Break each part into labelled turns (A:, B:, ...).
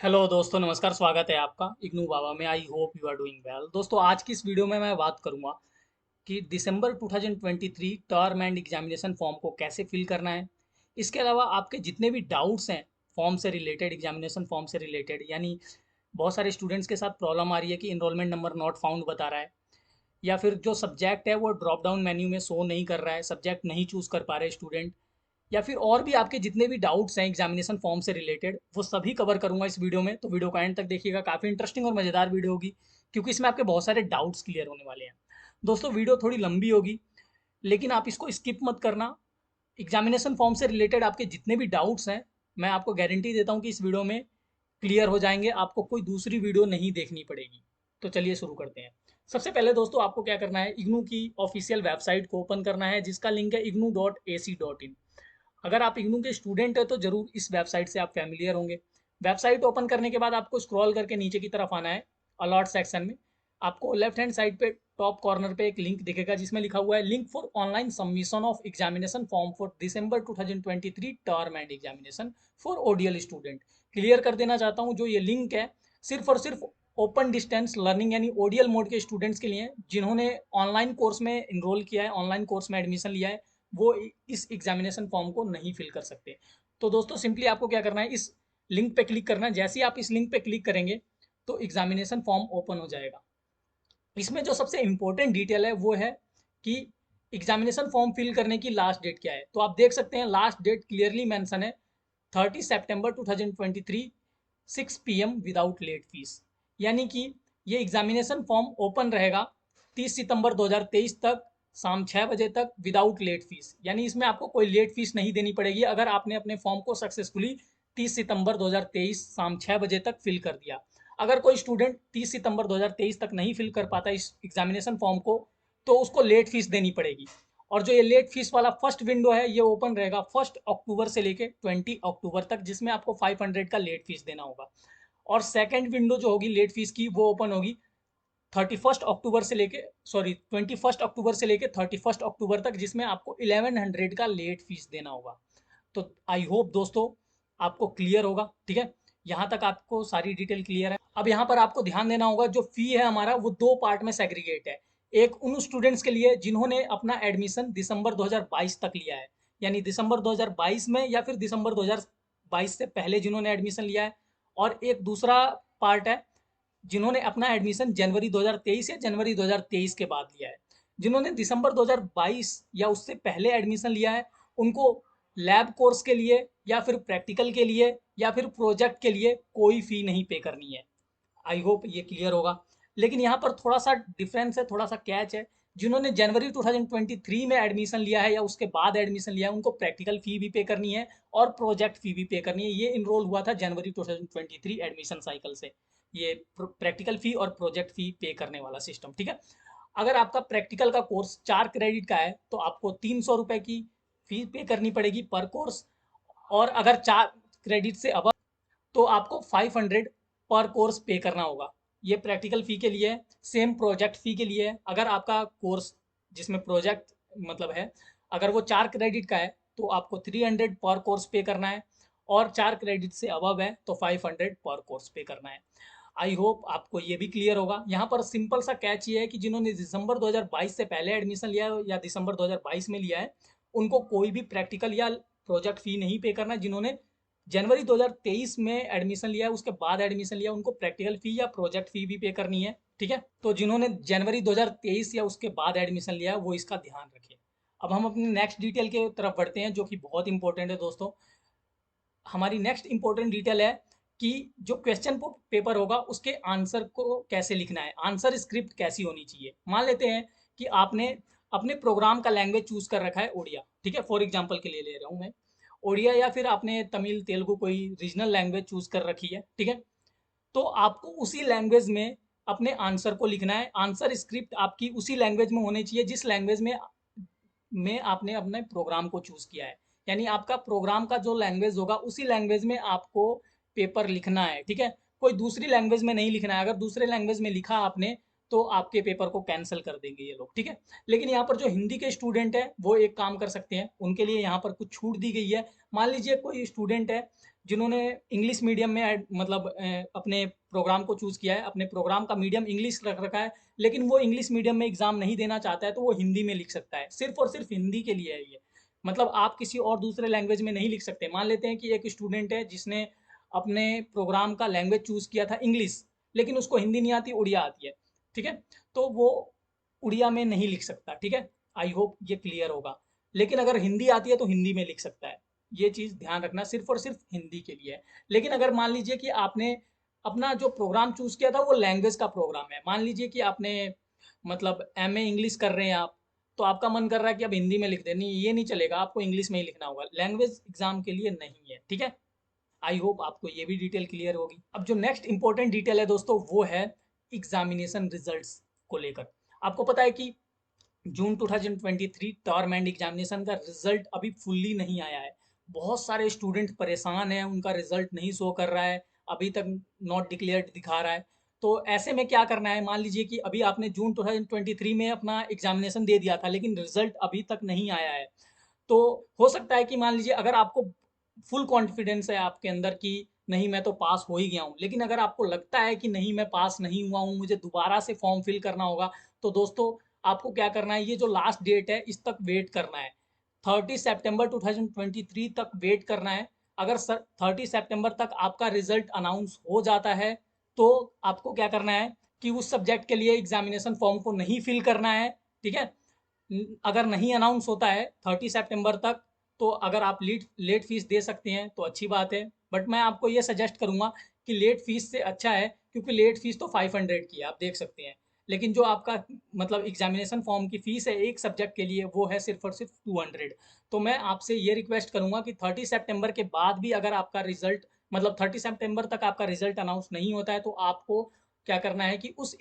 A: Hello दोस्तों, नमस्कार। स्वागत है आपका इग्नू बाबा में। I hope you are doing well. दोस्तों, आज की इस वीडियो में मैं बात करूंगा कि दिसंबर 2023 टर्म एंड एग्जामिनेशन फॉर्म को कैसे फिल करना है। इसके अलावा आपके जितने भी डाउट्स हैं फॉर्म से रिलेटेड, एग्जामिनेशन फॉर्म से रिलेटेड, यानी बहुत सारे स्टूडेंट्स के साथ प्रॉब्लम आ रही है कि इनरोलमेंट नंबर नॉट फाउंड बता रहा है, या फिर जो सब्जेक्ट है वो ड्रॉप डाउन मेन्यू में शो नहीं कर रहा है, सब्जेक्ट नहीं चूज कर पा रहे स्टूडेंट, या फिर और भी आपके जितने भी डाउट्स हैं एग्जामिनेशन फॉर्म से रिलेटेड, वो सभी कवर करूंगा इस वीडियो में। तो वीडियो का एंड तक देखिएगा, काफ़ी इंटरेस्टिंग और मज़ेदार वीडियो होगी, क्योंकि इसमें आपके बहुत सारे डाउट्स क्लियर होने वाले हैं। दोस्तों, वीडियो थोड़ी लंबी होगी, लेकिन आप इसको स्किप मत करना। एग्जामिनेशन फॉर्म से रिलेटेड आपके जितने भी डाउट्स हैं, मैं आपको गारंटी देता हूँ कि इस वीडियो में क्लियर हो जाएंगे, आपको कोई दूसरी वीडियो नहीं देखनी पड़ेगी। तो चलिए शुरू करते हैं। सबसे पहले दोस्तों, आपको क्या करना है, इग्नू की ऑफिशियल वेबसाइट को ओपन करना है, जिसका लिंक है ignu.ac.in। अगर आप इग्नू के स्टूडेंट हैं तो जरूर इस वेबसाइट से आप फैमिलियर होंगे। वेबसाइट ओपन करने के बाद आपको स्क्रॉल करके नीचे की तरफ आना है। अलॉट सेक्शन में आपको लेफ्ट हैंड साइड पे टॉप कॉर्नर पे एक लिंक दिखेगा, जिसमें लिखा हुआ है link for online submission of examination form for December 2023 term and examination for ODL student. Clear कर देना चाहता हूँ, जो ये लिंक है सिर्फ और सिर्फ ओपन डिस्टेंस लर्निंग यानी ओडीएल मोड के स्टूडेंट्स के लिए, जिन्होंने ऑनलाइन कोर्स में इनरोल किया है, ऑनलाइन कोर्स में एडमिशन लिया है, वो इस एग्जामिनेशन फॉर्म को नहीं फिल कर सकते। तो दोस्तों, सिंपली आपको क्या करना है, इस लिंक पे क्लिक करना है। जैसे ही आप इस लिंक पे क्लिक करेंगे तो एग्जामिनेशन फॉर्म ओपन हो जाएगा। इसमें जो सबसे इंपॉर्टेंट डिटेल है वो है कि एग्जामिनेशन फॉर्म फिल करने की लास्ट डेट क्या है। तो आप देख सकते हैं लास्ट डेट क्लियरली मेंशन है 30 सितंबर 2023 6 PM विदाउट लेट फीस। यानी कि ये एग्जामिनेशन फॉर्म ओपन रहेगा 30 सितंबर 2023 तक शाम 6 बजे तक विदाउट लेट फीस। यानी इसमें आपको कोई लेट फीस नहीं देनी पड़ेगी अगर आपने अपने फॉर्म को सक्सेसफुली 30 सितंबर 2023 शाम 6 बजे तक फिल कर दिया। अगर कोई स्टूडेंट 30 सितंबर 2023 तक नहीं फिल कर पाता इस एग्जामिनेशन फॉर्म को, तो उसको लेट फीस देनी पड़ेगी। और जो ये लेट फीस वाला फर्स्ट विंडो है, ये ओपन रहेगा 1 अक्टूबर से लेके 20 अक्टूबर तक, जिसमें आपको 500 का लेट फीस देना होगा। और सेकंड विंडो जो होगी लेट फीस की, वो ओपन होगी 21 अक्टूबर से लेके 31 अक्टूबर तक, जिसमें आपको 1100 का लेट फीस देना होगा। तो आई होप दोस्तों आपको क्लियर होगा। ठीक है, यहाँ तक आपको सारी डिटेल क्लियर है। अब यहाँ पर आपको ध्यान देना होगा, जो फी है हमारा वो दो पार्ट में सेग्रीगेट है। एक उन स्टूडेंट्स के लिए जिन्होंने अपना एडमिशन दिसंबर 2022 तक लिया है, यानी दिसंबर 2022 में या फिर दिसंबर 2022 से पहले जिन्होंने एडमिशन लिया है। और एक दूसरा पार्ट है जिन्होंने अपना एडमिशन जनवरी 2023 या जनवरी 2023 के बाद लिया है। जिन्होंने दिसंबर 2022 या उससे पहले एडमिशन लिया है, उनको लैब कोर्स के लिए या फिर प्रैक्टिकल के लिए या फिर प्रोजेक्ट के लिए कोई फ़ी नहीं पे करनी है। आई होप ये क्लियर होगा। लेकिन यहाँ पर थोड़ा सा डिफरेंस है, थोड़ा सा कैच है। जिन्होंने जनवरी 2023 में एडमिशन लिया है या उसके बाद एडमिशन लिया है, उनको प्रैक्टिकल फ़ी भी पे करनी है और प्रोजेक्ट फ़ी भी पे करनी है। ये इनरोल हुआ था जनवरी 2023 एडमिशन साइकिल से, ये प्रैक्टिकल फ़ी और प्रोजेक्ट फ़ी पे करने वाला सिस्टम। ठीक है, अगर आपका प्रैक्टिकल का कोर्स 4 क्रेडिट का है तो आपको 300 रुपये की फीस पे करनी पड़ेगी पर कोर्स। और अगर 4 क्रेडिट से अब तो आपको 500 पर कोर्स पे करना होगा। ये प्रैक्टिकल फ़ी के लिए है। सेम प्रोजेक्ट फ़ी के लिए है। अगर आपका कोर्स जिसमें प्रोजेक्ट मतलब है, अगर वो 4 क्रेडिट का है तो आपको 300 पर कोर्स पे करना है, और 4 क्रेडिट से अबव है तो 500 पर कोर्स पे करना है। आई होप आपको ये भी क्लियर होगा। यहाँ पर सिंपल सा कैच ये है कि जिन्होंने दिसंबर 2022 से पहले एडमिशन लिया है या दिसंबर 2022 में लिया है, उनको कोई भी प्रैक्टिकल या प्रोजेक्ट फ़ी नहीं पे करना है। जिन्होंने जनवरी 2023 में एडमिशन लिया है, उसके बाद एडमिशन लिया, उनको प्रैक्टिकल फ़ी या प्रोजेक्ट फ़ी भी पे करनी है। ठीक है, तो जिन्होंने जनवरी 2023 या उसके बाद एडमिशन लिया है वो इसका ध्यान रखें। अब हम अपनी नेक्स्ट डिटेल के तरफ बढ़ते हैं, जो कि बहुत इंपॉर्टेंट है दोस्तों। हमारी नेक्स्ट इंपॉर्टेंट डिटेल है कि जो क्वेश्चन पेपर होगा उसके आंसर को कैसे लिखना है, आंसर स्क्रिप्ट कैसी होनी चाहिए। मान लेते हैं कि आपने अपने प्रोग्राम का लैंग्वेज चूज कर रखा है ओडिया। ठीक है, फॉर एग्जाम्पल के लिए ले रहा हूँ मैं ओडिया, या फिर आपने तमिल तेलुगु कोई रीजनल लैंग्वेज चूज कर रखी है। ठीक है, तो आपको उसी लैंग्वेज में अपने आंसर को लिखना है। आंसर स्क्रिप्ट आपकी उसी लैंग्वेज में होनी चाहिए जिस लैंग्वेज में आपने अपने प्रोग्राम को चूज किया है। यानी आपका प्रोग्राम का जो लैंग्वेज होगा उसी लैंग्वेज में आपको पेपर लिखना है। ठीक है, कोई दूसरी लैंग्वेज में नहीं लिखना है। अगर दूसरे लैंग्वेज में लिखा आपने तो आपके पेपर को कैंसिल कर देंगे ये लोग। ठीक है, लेकिन यहाँ पर जो हिंदी के स्टूडेंट हैं वो एक काम कर सकते हैं, उनके लिए यहाँ पर कुछ छूट दी गई है। मान लीजिए कोई स्टूडेंट है जिन्होंने इंग्लिश मीडियम में मतलब अपने प्रोग्राम को चूज़ किया है, अपने प्रोग्राम का मीडियम इंग्लिश रख रखा है, लेकिन वो इंग्लिश मीडियम में एग्ज़ाम नहीं देना चाहता है, तो वो हिंदी में लिख सकता है। सिर्फ़ और सिर्फ़ हिंदी के लिए है ये। मतलब आप किसी और दूसरे लैंग्वेज में नहीं लिख सकते। मान लेते हैं कि एक स्टूडेंट है जिसने अपने प्रोग्राम का लैंग्वेज चूज़ किया था इंग्लिश, लेकिन उसको हिंदी नहीं आती, उड़िया आती है, ठीक है? तो वो उड़िया में नहीं लिख सकता, ठीक है? आई होप ये क्लियर होगा। लेकिन अगर हिंदी आती है तो हिंदी में लिख सकता है। ये चीज़ ध्यान रखना, सिर्फ़ और सिर्फ़ हिंदी के लिए है। लेकिन अगर मान लीजिए कि आपने अपना जो प्रोग्राम चूज़ किया था वो लैंग्वेज का प्रोग्राम है। मान लीजिए कि आपने मतलब एमए इंग्लिश कर रहे हैं आप, तो आपका मन कर रहा है कि अब हिंदी में लिख दें, नहीं ये नहीं चलेगा, आपको इंग्लिश में ही लिखना होगा। लैंग्वेज एग्ज़ाम के लिए नहीं है, ठीक है? आई होप आपको ये भी डिटेल क्लियर होगी। अब जो नेक्स्ट इंपॉर्टेंट डिटेल है दोस्तों, वो है एग्जामिनेशन रिजल्ट्स को लेकर। आपको पता है कि जून 2023 टर्म एंड एग्जामिनेशन का रिजल्ट अभी फुल्ली नहीं आया है। बहुत सारे स्टूडेंट परेशान हैं, उनका रिजल्ट नहीं शो कर रहा है, अभी तक नॉट डिक्लेयर्ड दिखा रहा है। तो ऐसे में क्या करना है, मान लीजिए कि अभी आपने जून 2023 में अपना एग्जामिनेशन दे दिया था, लेकिन रिजल्ट अभी तक नहीं आया है। तो हो सकता है कि मान लीजिए अगर आपको फुल कॉन्फिडेंस है आपके अंदर कि नहीं मैं तो पास हो ही गया हूँ, लेकिन अगर आपको लगता है कि नहीं मैं पास नहीं हुआ हूँ, मुझे दोबारा से फॉर्म फिल करना होगा, तो दोस्तों आपको क्या करना है, ये जो लास्ट डेट है इस तक वेट करना है। 30 सितंबर 2023 तक वेट करना है। अगर सर 30 सितंबर तक आपका रिजल्ट अनाउंस हो जाता है, तो आपको क्या करना है कि उस सब्जेक्ट के लिए एग्जामिनेशन फॉर्म को नहीं फिल करना है, ठीक है? अगर नहीं अनाउंस होता है 30 सितंबर तक, तो अगर आप लेट लेट फीस दे सकते हैं तो अच्छी बात है, बट मैं आपको ये सजेस्ट करूंगा कि लेट फीस से अच्छा है, क्योंकि लेट फीस तो 500 की है, आप देख सकते हैं। लेकिन जो आपका मतलब एग्जामिनेशन फॉर्म की फीस है एक सब्जेक्ट के लिए, वो है सिर्फ और सिर्फ 200। तो मैं आपसे ये रिक्वेस्ट करूंगा कि 30 सितंबर के बाद भी अगर आपका रिजल्ट मतलब 30 सितंबर तक आपका रिजल्ट अनाउंस नहीं होता है, तो आपको क्या करना है कि उस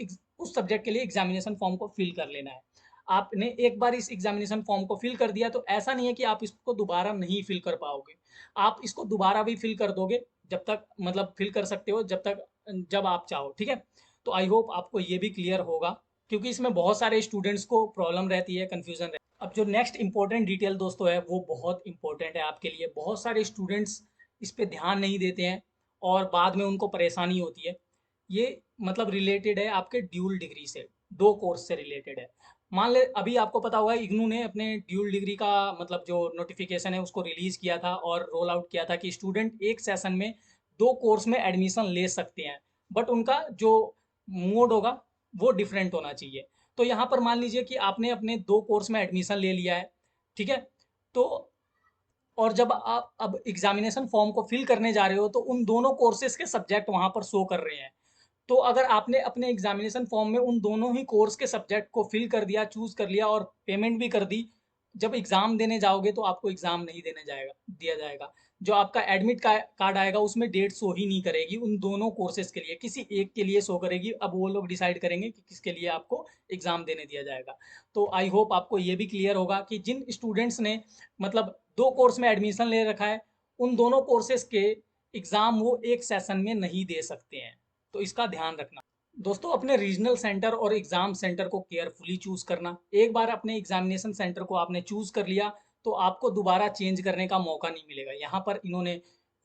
A: सब्जेक्ट के लिए एग्जामिनेशन फॉर्म को फिल कर लेना है। आपने एक बार इस एग्जामिनेशन फॉर्म को फिल कर दिया, तो ऐसा नहीं है कि आप इसको दोबारा नहीं फिल कर पाओगे। आप इसको दोबारा भी फिल कर दोगे, जब तक मतलब फिल कर सकते हो जब तक जब आप चाहो, ठीक है? तो आई होप आपको ये भी क्लियर होगा, क्योंकि इसमें बहुत सारे स्टूडेंट्स को प्रॉब्लम रहती है, कन्फ्यूजन रहती है। अब जो नेक्स्ट इंपॉर्टेंट डिटेल दोस्तों है, वो बहुत इंपॉर्टेंट है आपके लिए। बहुत सारे स्टूडेंट्स इस पे ध्यान नहीं देते हैं और बाद में उनको परेशानी होती है। ये मतलब रिलेटेड है आपके ड्यूल डिग्री से, दो कोर्स से रिलेटेड है। मान ले अभी आपको पता होगा इग्नू ने अपने ड्यूल डिग्री का मतलब जो नोटिफिकेशन है उसको रिलीज किया था और रोल आउट किया था कि स्टूडेंट एक सेशन में दो कोर्स में एडमिशन ले सकते हैं, बट उनका जो मोड होगा वो डिफरेंट होना चाहिए। तो यहाँ पर मान लीजिए कि आपने अपने दो कोर्स में एडमिशन ले लिया है, ठीक है? तो और जब आप अब एग्जामिनेशन फॉर्म को फिल करने जा रहे हो, तो उन दोनों कोर्सेज के सब्जेक्ट वहां पर शो कर रहे हैं। तो अगर आपने अपने एग्जामिनेशन फॉर्म में उन दोनों ही कोर्स के सब्जेक्ट को फिल कर दिया, चूज कर लिया और पेमेंट भी कर दी, जब एग्जाम देने जाओगे तो आपको एग्जाम नहीं देने जाएगा दिया जाएगा। जो आपका एडमिट कार्ड आएगा उसमें डेट शो ही नहीं करेगी उन दोनों कोर्सेज के लिए, किसी एक के लिए शो करेगी। अब वो लोग डिसाइड करेंगे कि किसके लिए आपको एग्जाम देने दिया जाएगा। तो आई होप आपको ये भी क्लियर होगा कि जिन स्टूडेंट्स ने मतलब दो कोर्स में एडमिशन ले रखा है, उन दोनों कोर्सेज के एग्जाम वो एक सेशन में नहीं दे सकते हैं। तो इसका ध्यान रखना दोस्तों। अपने रीजनल सेंटर और एग्जाम सेंटर को केयरफुली चूज करना। एक बार अपने एग्जामिनेशन सेंटर को आपने चूज कर लिया, तो आपको दोबारा चेंज करने का मौका नहीं मिलेगा। यहाँ पर इन्होंने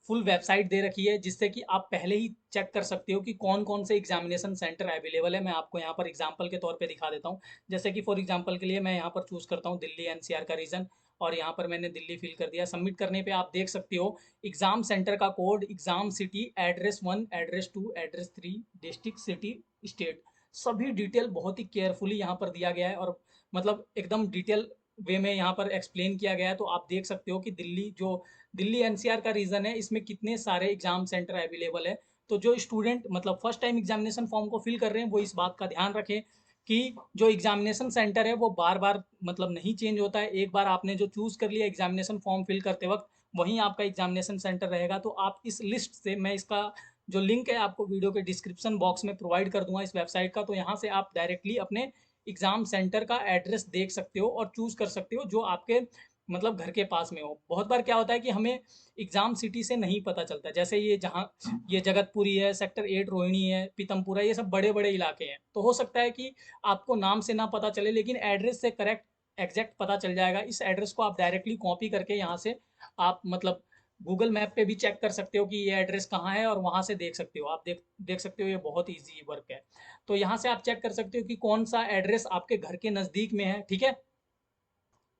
A: फुल वेबसाइट दे रखी है, जिससे कि आप पहले ही चेक कर सकते हो कि कौन कौन से एग्जामिनेशन सेंटर अवेलेबल है। मैं आपको यहाँ पर एग्जाम्पल के तौर पे दिखा देता हूँ। जैसे कि फॉर एग्जाम्पल के लिए मैं यहाँ पर चूज करता हूँ दिल्ली एनसीआर का रीजन, और यहाँ पर मैंने दिल्ली फिल कर दिया। सबमिट करने पे आप देख सकते हो एग्जाम सेंटर का code, exam city, address 1, address 2, address 3, district, city, state, सभी डिटेल बहुत ही केयरफुली यहाँ पर दिया गया है, और मतलब एकदम डिटेल वे में यहाँ पर एक्सप्लेन किया गया है। तो आप देख सकते हो कि दिल्ली एनसीआर का रीजन है, इसमें कितने सारे एग्जाम सेंटर अवेलेबल है। तो जो स्टूडेंट मतलब फर्स्ट टाइम एग्जामिनेशन फॉर्म को फिल कर रहे हैं, वो इस बात का ध्यान रखें कि जो एग्जामिनेशन सेंटर है वो बार बार मतलब नहीं चेंज होता है। एक बार आपने जो चूज कर लिया एग्जामिनेशन फॉर्म फिल करते वक्त, वहीं आपका एग्जामिनेशन सेंटर रहेगा। तो आप इस लिस्ट से, मैं इसका जो लिंक है आपको वीडियो के डिस्क्रिप्शन बॉक्स में प्रोवाइड कर दूंगा इस वेबसाइट का, तो यहाँ से आप डायरेक्टली अपने एग्जाम सेंटर का एड्रेस देख सकते हो और चूज कर सकते हो जो आपके मतलब घर के पास में हो। बहुत बार क्या होता है कि हमें एग्जाम सिटी से नहीं पता चलता, जैसे ये जहाँ ये जगतपुरी है, सेक्टर 8 रोहिणी है, पीतमपुरा, ये सब बड़े बड़े इलाके हैं। तो हो सकता है कि आपको नाम से ना पता चले, लेकिन एड्रेस से करेक्ट एग्जैक्ट पता चल जाएगा। इस एड्रेस को आप डायरेक्टली कॉपी करके यहाँ से आप मतलब गूगल मैप पे भी चेक कर सकते हो कि ये एड्रेस कहाँ है और वहाँ से देख सकते हो। आप देख सकते हो, ये बहुत ईजी वर्क है। तो यहाँ से आप चेक कर सकते हो कि कौन सा एड्रेस आपके घर के नज़दीक में है, ठीक है।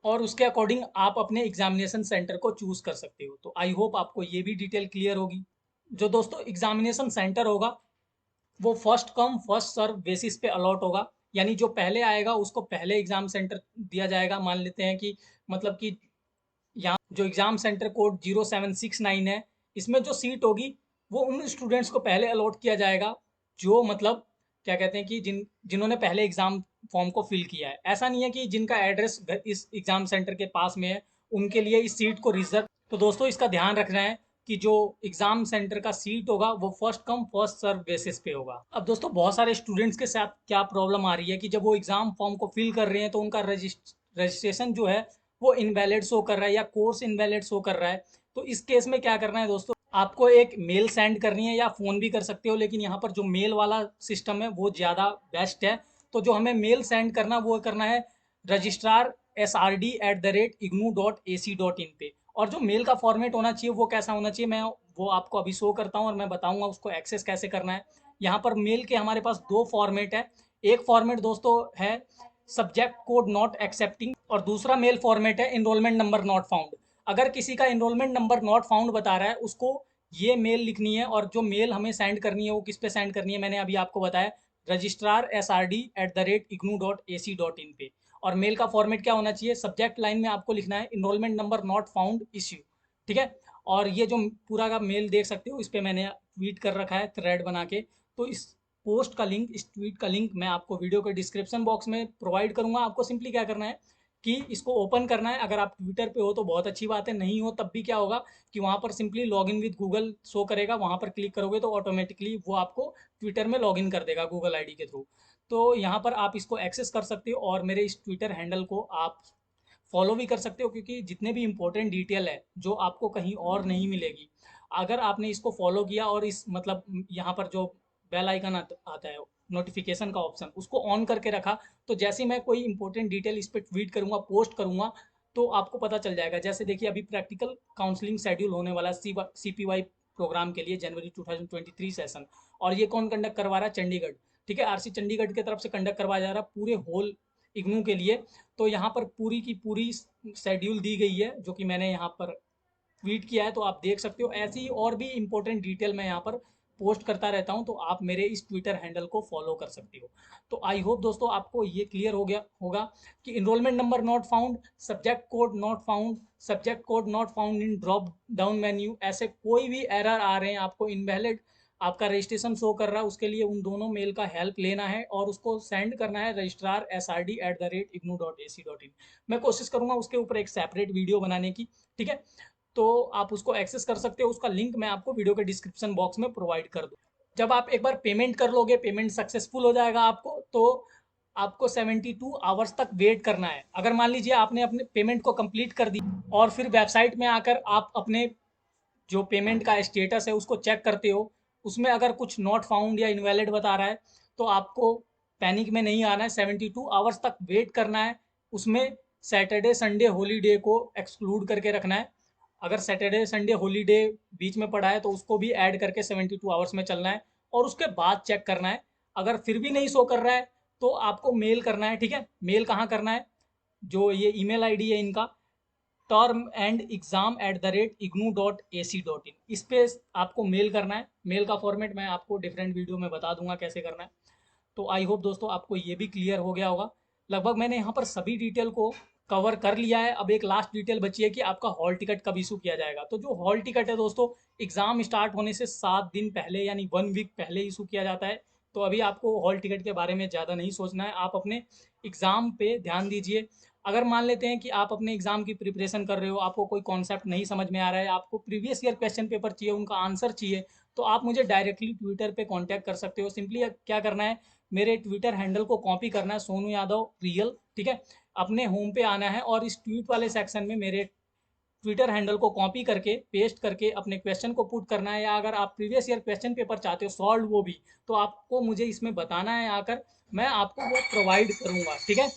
A: और उसके अकॉर्डिंग आप अपने एग्जामिनेशन सेंटर को चूज कर सकते हो। तो आई होप आपको ये भी डिटेल क्लियर होगी। जो दोस्तों एग्जामिनेशन सेंटर होगा वो first come first serve basis पे अलॉट होगा। यानी जो पहले आएगा उसको पहले एग्जाम सेंटर दिया जाएगा। मान लेते हैं कि मतलब कि यहाँ जो एग्जाम सेंटर कोड 0769 है, इसमें जो सीट होगी वो उन स्टूडेंट्स को पहले अलॉट किया जाएगा जो मतलब क्या कहते हैं कि जिन्होंने पहले एग्जाम फॉर्म को फिल किया है। ऐसा नहीं है कि जिनका एड्रेस इस एग्जाम सेंटर के पास में है उनके लिए इस सीट को रिजर्व। तो दोस्तों इसका ध्यान रखना है कि जो एग्जाम सेंटर का सीट होगा वो first come first serve basis पे होगा। अब दोस्तों बहुत सारे स्टूडेंट्स के साथ क्या प्रॉब्लम आ रही है कि जब वो एग्जाम फॉर्म को फिल कर रहे हैं तो उनका रजिस्ट्रेशन जो है वो इनवैलिड शो कर रहा है या कोर्स इनवैलिड शो कर रहा है। तो इस केस में क्या करना है दोस्तों, आपको एक मेल सेंड करनी है या फ़ोन भी कर सकते हो, लेकिन यहाँ पर जो मेल वाला सिस्टम है वो ज़्यादा बेस्ट है। तो जो हमें मेल सेंड करना वो करना है registrar@ignou.ac.in पे। और जो मेल का फॉर्मेट होना चाहिए वो कैसा होना चाहिए, मैं वो आपको अभी शो करता हूँ और मैं बताऊंगा उसको एक्सेस कैसे करना है। यहाँ पर मेल के हमारे पास दो फॉर्मेट है। एक फॉर्मेट दोस्तों है सब्जेक्ट कोड नॉट एक्सेप्टिंग और दूसरा मेल फॉर्मेट है इनरोलमेंट नंबर नॉट फाउंड। अगर किसी का इनरोलमेंट नंबर नॉट फाउंड बता रहा है उसको ये मेल लिखनी है और जो मेल हमें सेंड करनी है वो किस पे सेंड करनी है मैंने अभी आपको बताया, registrar@ignou.ac.in पे। और मेल का फॉर्मेट क्या होना चाहिए, सब्जेक्ट लाइन में आपको लिखना है enrolment number not found issue, ठीक है। और ये जो पूरा का मेल देख सकते हो इस पर मैंने ट्वीट कर रखा है थ्रेड बना के। तो इस पोस्ट का लिंक, इस ट्वीट का लिंक मैं आपको वीडियो के डिस्क्रिप्शन बॉक्स में प्रोवाइड करूंगा। आपको सिंपली क्या करना है कि इसको ओपन करना है। अगर आप ट्विटर पे हो तो बहुत अच्छी बात है, नहीं हो तब भी क्या होगा कि वहाँ पर simply login with Google show करेगा, वहाँ पर क्लिक करोगे तो ऑटोमेटिकली वो आपको ट्विटर में लॉगिन कर देगा गूगल आईडी के थ्रू। तो यहाँ पर आप इसको एक्सेस कर सकते हो और मेरे इस ट्विटर हैंडल को आप फॉलो भी कर सकते हो, क्योंकि जितने भी इंपॉर्टेंट डिटेल है जो आपको कहीं और नहीं मिलेगी, अगर आपने इसको फॉलो किया और इस मतलब यहाँ पर जो बेल आइकन आता है नोटिफिकेशन का ऑप्शन उसको ऑन करके रखा, तो जैसे ही मैं कोई इंपॉर्टेंट डिटेल इस पर ट्वीट करूंगा पोस्ट करूंगा तो आपको पता चल जाएगा। जैसे देखिए अभी प्रैक्टिकल काउंसलिंग शेड्यूल होने वाला CPY प्रोग्राम के लिए जनवरी 2023 सेशन। और ये कौन कंडक्ट करवा रहा है, चंडीगढ़, ठीक है। आरसी चंडीगढ़ की तरफ से कंडक्ट करवाया जा रहा है पूरे होल इग्नू के लिए। तो यहाँ पर पूरी की पूरी शेड्यूल दी गई है जो कि मैंने यहाँ पर ट्वीट किया है, तो आप देख सकते हो। ऐसी ही और भी इंपॉर्टेंट डिटेल मैं यहाँ पर पोस्ट करता रहता हूँ, तो आप मेरे इस ट्विटर हैंडल को फॉलो कर सकते हो। तो आई होप दोस्तों आपको ये क्लियर हो गया होगा कि enrolment number not found, subject code not found, subject code not found in drop down menu, ऐसे कोई भी एरर आ रहे हैं, आपको इनवैलिड आपका रजिस्ट्रेशन शो कर रहा है, उसके लिए उन दोनों मेल का हेल्प लेना है और उसको सेंड करना है registrar@ignou.ac.in। मैं कोशिश करूंगा उसके ऊपर एक सेपरेट वीडियो बनाने की, ठीक है। तो आप उसको एक्सेस कर सकते हो, उसका लिंक मैं आपको वीडियो के डिस्क्रिप्शन बॉक्स में प्रोवाइड कर दूँ। जब आप एक बार पेमेंट कर लोगे, पेमेंट सक्सेसफुल हो जाएगा आपको, तो आपको 72 आवर्स तक वेट करना है। अगर मान लीजिए आपने अपने पेमेंट को कंप्लीट कर दी और फिर वेबसाइट में आकर आप अपने जो पेमेंट का स्टेटस है उसको चेक करते हो, उसमें अगर कुछ नॉट फाउंड या इनवैलिड बता रहा है तो आपको पैनिक में नहीं आना है, 72 आवर्स तक वेट करना है। उसमें सैटरडे संडे हॉलीडे को एक्सक्लूड करके रखना है। अगर सैटरडे संडे हॉलीडे बीच में पड़ा है तो उसको भी ऐड करके 72 आवर्स में चलना है और उसके बाद चेक करना है। अगर फिर भी नहीं शो कर रहा है तो आपको मेल करना है, ठीक है। मेल कहाँ करना है, जो ये ईमेल आईडी है इनका term&exam@ignou.ac.in, इस पे आपको मेल करना है। मेल का फॉर्मेट मैं आपको डिफरेंट वीडियो में बता दूंगा कैसे करना है। तो आई होप दोस्तों आपको ये भी क्लियर हो गया होगा। लगभग मैंने यहाँ पर सभी डिटेल को कवर कर लिया है। अब एक लास्ट डिटेल बची है कि आपका हॉल टिकट कब इशू किया जाएगा। तो जो हॉल टिकट है दोस्तों, एग्जाम स्टार्ट होने से 7 दिन पहले यानी 1 वीक पहले इशू किया जाता है। तो अभी आपको हॉल टिकट के बारे में ज़्यादा नहीं सोचना है, आप अपने एग्ज़ाम पे ध्यान दीजिए। अगर मान लेते हैं कि आप अपने एग्जाम की प्रिपरेशन कर रहे हो, आपको कोई कॉन्सेप्ट नहीं समझ में आ रहा है, आपको प्रीवियस ईयर क्वेश्चन पेपर चाहिए, उनका आंसर चाहिए, तो आप मुझे डायरेक्टली ट्विटर पे कांटेक्ट कर सकते हो। सिंपली क्या करना है, मेरे ट्विटर हैंडल को कॉपी करना है, सोनू यादव रियल, ठीक है। अपने होम पे आना है और इस ट्वीट वाले सेक्शन में मेरे ट्विटर हैंडल को कॉपी करके पेस्ट करके अपने क्वेश्चन को पुट करना है। या अगर आप प्रीवियस ईयर क्वेश्चन पेपर चाहते हो सॉल्व वो भी, तो आपको मुझे इसमें बताना है आकर, मैं आपको वो प्रोवाइड करूँगा, ठीक है।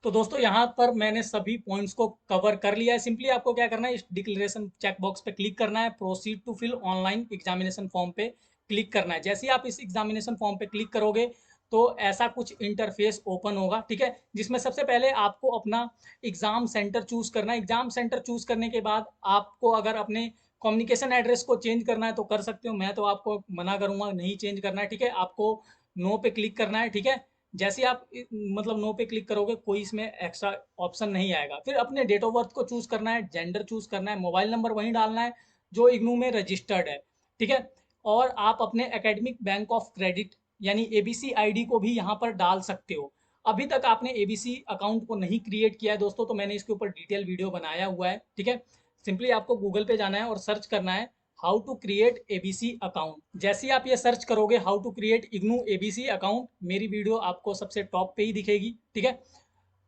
A: तो दोस्तों यहाँ पर मैंने सभी पॉइंट्स को कवर कर लिया है। सिंपली आपको क्या करना है, इस डिक्लेरेशन चेक बॉक्स पे क्लिक करना है, proceed to fill online examination form पे क्लिक करना है। जैसे ही आप इस एग्जामिनेशन फॉर्म पे क्लिक करोगे तो ऐसा कुछ इंटरफेस ओपन होगा, ठीक है, जिसमें सबसे पहले आपको अपना एग्जाम सेंटर चूज करना है। एग्जाम सेंटर चूज करने के बाद आपको अगर अपने कम्युनिकेशन एड्रेस को चेंज करना है तो कर सकते हो, मैं तो आपको मना करूंगा, नहीं चेंज करना है, ठीक है। आपको नो पे क्लिक करना है, ठीक है। जैसे ही आप मतलब नो पे क्लिक करोगे कोई इसमें एक्स्ट्रा ऑप्शन नहीं आएगा। फिर अपने डेट ऑफ बर्थ को चूज करना है, जेंडर चूज करना है, मोबाइल नंबर वहीं डालना है जो इग्नू में रजिस्टर्ड है, ठीक है। और आप अपने एकेडमिक बैंक ऑफ क्रेडिट यानी एबीसी आईडी को भी यहाँ पर डाल सकते हो। अभी तक आपने एबीसी अकाउंट को नहीं क्रिएट किया है दोस्तों, तो मैंने इसके ऊपर डिटेल वीडियो बनाया हुआ है, ठीक है। सिंपली आपको गूगल पे जाना है और सर्च करना है how to create ABC account. जैसे ही आप ये सर्च करोगे how to create IGNOU ABC account, मेरी वीडियो आपको सबसे टॉप पे ही दिखेगी, ठीक है।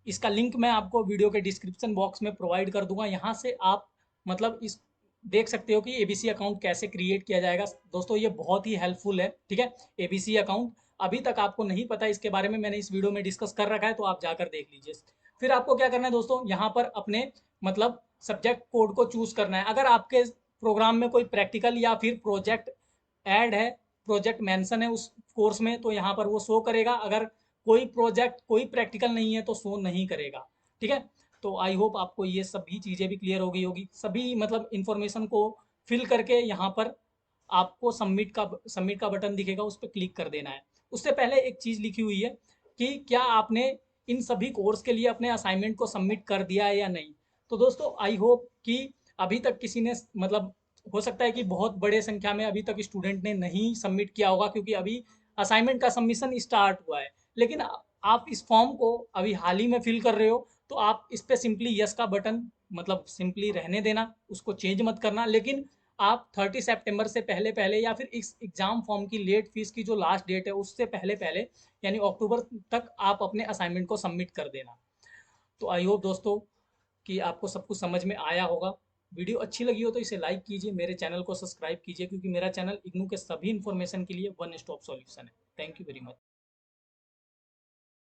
A: इसका लिंक मैं आपको वीडियो के डिस्क्रिप्शन बॉक्स में प्रोवाइड कर दूंगा, यहाँ से आप मतलब इस देख सकते हो कि एबीसी अकाउंट कैसे क्रिएट किया जाएगा। दोस्तों ये बहुत ही हेल्पफुल है, ठीक है। एबीसी अकाउंट अभी तक आपको नहीं पता इसके बारे में, मैंने इस वीडियो में डिस्कस कर रखा है, तो आप जाकर देख लीजिए। फिर आपको क्या करना है दोस्तों, यहाँ पर अपने मतलब सब्जेक्ट कोड को चूज करना है। अगर आपके प्रोग्राम में कोई प्रैक्टिकल या फिर प्रोजेक्ट ऐड है, प्रोजेक्ट मेंशन है उस कोर्स में, तो यहाँ पर वो शो करेगा। अगर कोई प्रोजेक्ट कोई प्रैक्टिकल नहीं है तो शो नहीं करेगा, ठीक है। तो आई होप आपको ये सभी चीज़ें भी क्लियर हो गई होगी। सभी मतलब इन्फॉर्मेशन को फिल करके यहाँ पर आपको सबमिट का बटन दिखेगा, उस पर क्लिक कर देना है। उससे पहले एक चीज़ लिखी हुई है कि क्या आपने इन सभी कोर्स के लिए अपने असाइनमेंट को सबमिट कर दिया है या नहीं। तो दोस्तों आई होप कि अभी तक किसी ने मतलब हो सकता है कि बहुत बड़े संख्या में अभी तक स्टूडेंट ने नहीं सबमिट किया होगा, क्योंकि अभी असाइनमेंट का सबमिशन स्टार्ट हुआ है। लेकिन आप इस फॉर्म को अभी हाल ही में फिल कर रहे हो, तो आप इस पे सिंपली यस का बटन मतलब सिंपली रहने देना, उसको चेंज मत करना। लेकिन आप 30 सितंबर से पहले पहले या फिर इस एग्जाम फॉर्म की लेट फीस की जो लास्ट डेट है उससे पहले पहले यानी अक्टूबर तक आप अपने असाइनमेंट को सबमिट कर देना। तो आई होप दोस्तों कि आपको सब कुछ समझ में आया होगा। वीडियो अच्छी लगी हो तो इसे लाइक कीजिए, मेरे चैनल को सब्सक्राइब कीजिए, क्योंकि मेरा चैनल इग्नू के सभी इन्फॉर्मेशन के लिए वन स्टॉप सॉल्यूशन है। Thank you very much.